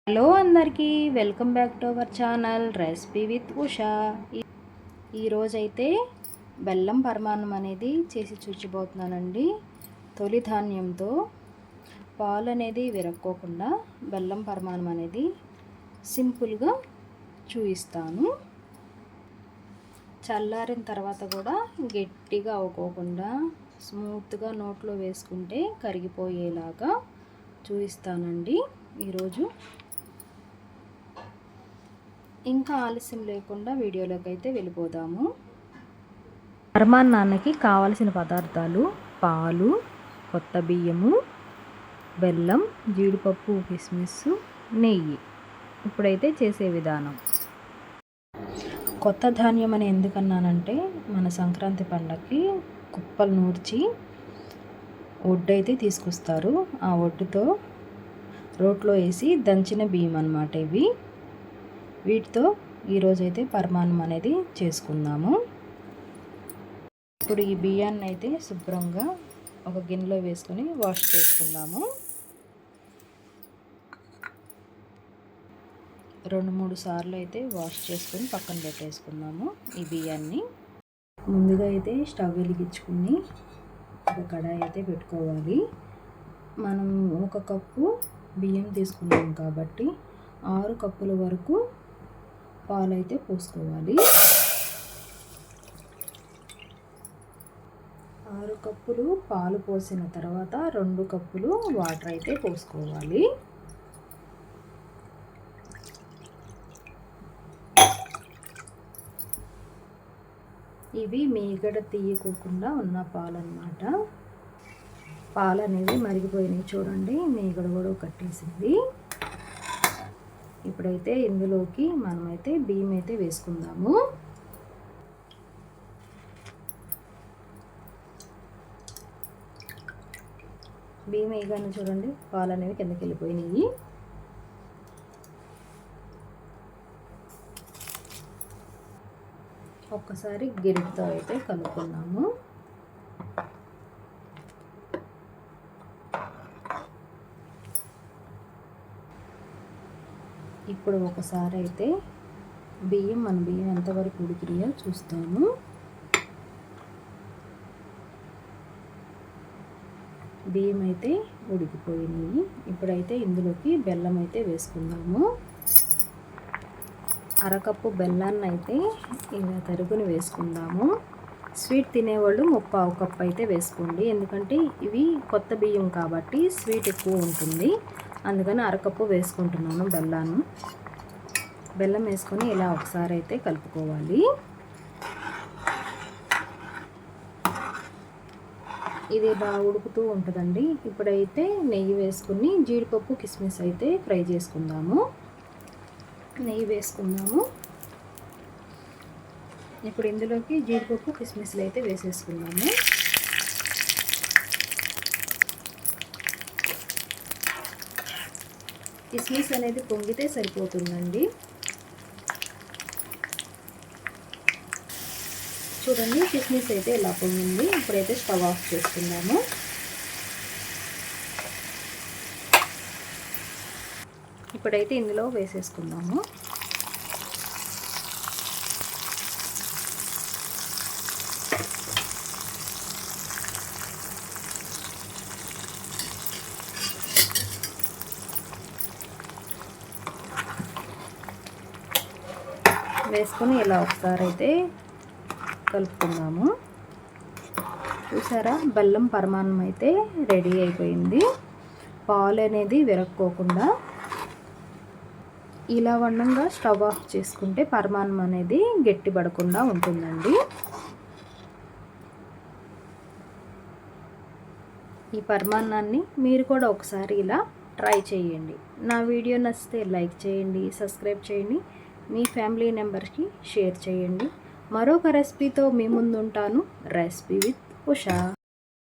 Hello అందరికీ welcome back to our channel recipe with Usha. ఈరోజైతే బెల్లం పరమాన్నం అనేది చేసి చూచిపోతున్నానండి. తొలి ధాన్యంతో పాలు అనేది విరక్కోకుండా బెల్లం పరమాన్నం అనేది సింపుల్గా చూపిస్తాను. చల్లారిన తర్వాత కూడా గట్టిగా అవ్వకోకుండా స్మూత్గా నోట్లో వేసుకుంటే కరిగిపోయేలాగా చూపిస్తానండి ఈరోజు. ఇంకా ఆలస్యం లేకుండా వీడియోలోకి అయితే వెళ్ళిపోదాము. పరమాన్నానికి కావలసిన పదార్థాలు: పాలు, కొత్త బియ్యము, బెల్లం, జీడిపప్పు, కిస్మిస్, నెయ్యి. ఇప్పుడైతే చేసే విధానం. కొత్త ధాన్యం అని ఎందుకన్నానంటే మన సంక్రాంతి పండగకి కుప్పలు నూర్చి ఒడ్డు అయితే తీసుకొస్తారు. ఆ ఒడ్డుతో రోట్లో వేసి దంచిన బియ్యం అన్నమాట ఇవి. వీటితో ఈరోజైతే పరమాన్నం అనేది చేసుకుందాము. ఇప్పుడు ఈ బియ్యాన్ని అయితే శుభ్రంగా ఒక గిన్నెలో వేసుకొని వాష్ చేసుకుందాము. 2-3 సార్లు అయితే వాష్ చేసుకొని పక్కన పెట్టేసుకుందాము ఈ బియ్యాన్ని. ముందుగా అయితే స్టవ్ వెలిగించుకుని ఒక కడాయి అయితే పెట్టుకోవాలి. మనం 1 కప్పు బియ్యం తీసుకున్నాం కాబట్టి 6 కప్పుల వరకు పాలు అయితే పోసుకోవాలి. 6 కప్పులు పాలు పోసిన తర్వాత 2 కప్పులు వాటర్ అయితే పోసుకోవాలి. ఇవి మీగడ తీయకోకుండా ఉన్న పాలు అన్నమాట. పాలు అనేవి మరిగిపోయినాయి చూడండి, మీగడ కూడా కట్టేసింది. ఇప్పుడైతే ఇందులోకి మనమైతే బియ్యం అయితే వేసుకుందాము. బియ్యం వేయగానే చూడండి పాలు అనేవి కిందకి వెళ్ళిపోయినాయి. ఒక్కసారి గిన్నెతో అయితే కలుపుకున్నాము. ఇప్పుడు ఒకసారి అయితే మన బియ్యం ఎంతవరకు ఉడికినాయో చూస్తాము. బియ్యం అయితే ఉడికిపోయినాయి. ఇప్పుడైతే ఇందులోకి బెల్లం అయితే వేసుకుందాము. 1/2 కప్పు బెల్లాన్ని అయితే ఇలా తరుగుని వేసుకుందాము. స్వీట్ తినేవాళ్ళు 3/4 కప్పు అయితే వేసుకోండి. ఎందుకంటే ఇవి కొత్త బియ్యం కాబట్టి స్వీట్ ఎక్కువ ఉంటుంది. అందుకని 1/2 కప్పు వేసుకుంటున్నాను బెల్లం వేసుకొని ఇలా ఒకసారి అయితే కలుపుకోవాలి. ఇది బాగా ఉడుకుతూ ఉంటుందండి. ఇప్పుడైతే నెయ్యి వేసుకుని జీడిపప్పు, కిస్మిస్ అయితే ఫ్రై చేసుకుందాము. నెయ్యి వేసుకుందాము. ఇప్పుడు ఇందులోకి జీడిపప్పు, కిస్మిస్లు అయితే వేసేసుకుందాము. కిస్మిస్ అనేది పొంగితే సరిపోతుందండి. చూడండి కిస్మిస్ అయితే ఇలా పొంగింది. ఇప్పుడైతే స్టవ్ ఆఫ్ చేసుకుందాము. ఇప్పుడైతే ఇందులో వేసేసుకుందాము. వేసుకొని ఇలా ఒకసారి అయితే కలుపుకుందాము. చూసారా బెల్లం పరమాన్నం అయితే రెడీ అయిపోయింది. పాలు అనేది విరక్కోకుండా ఇలా వండంగా స్టవ్ ఆఫ్ చేసుకుంటే పరమాన్నం అనేది గట్టిపడకుండా ఉంటుందండి. ఈ పరమాన్నాన్ని మీరు కూడా ఒకసారి ఇలా ట్రై చేయండి. నా వీడియో నచ్చితే లైక్ చేయండి, సబ్స్క్రైబ్ చేయండి, మీ ఫ్యామిలీ మెంబర్స్కి షేర్ చేయండి. మరొక రెసిపీతో మీ ముందు ఉంటాను. Recipe with Usha.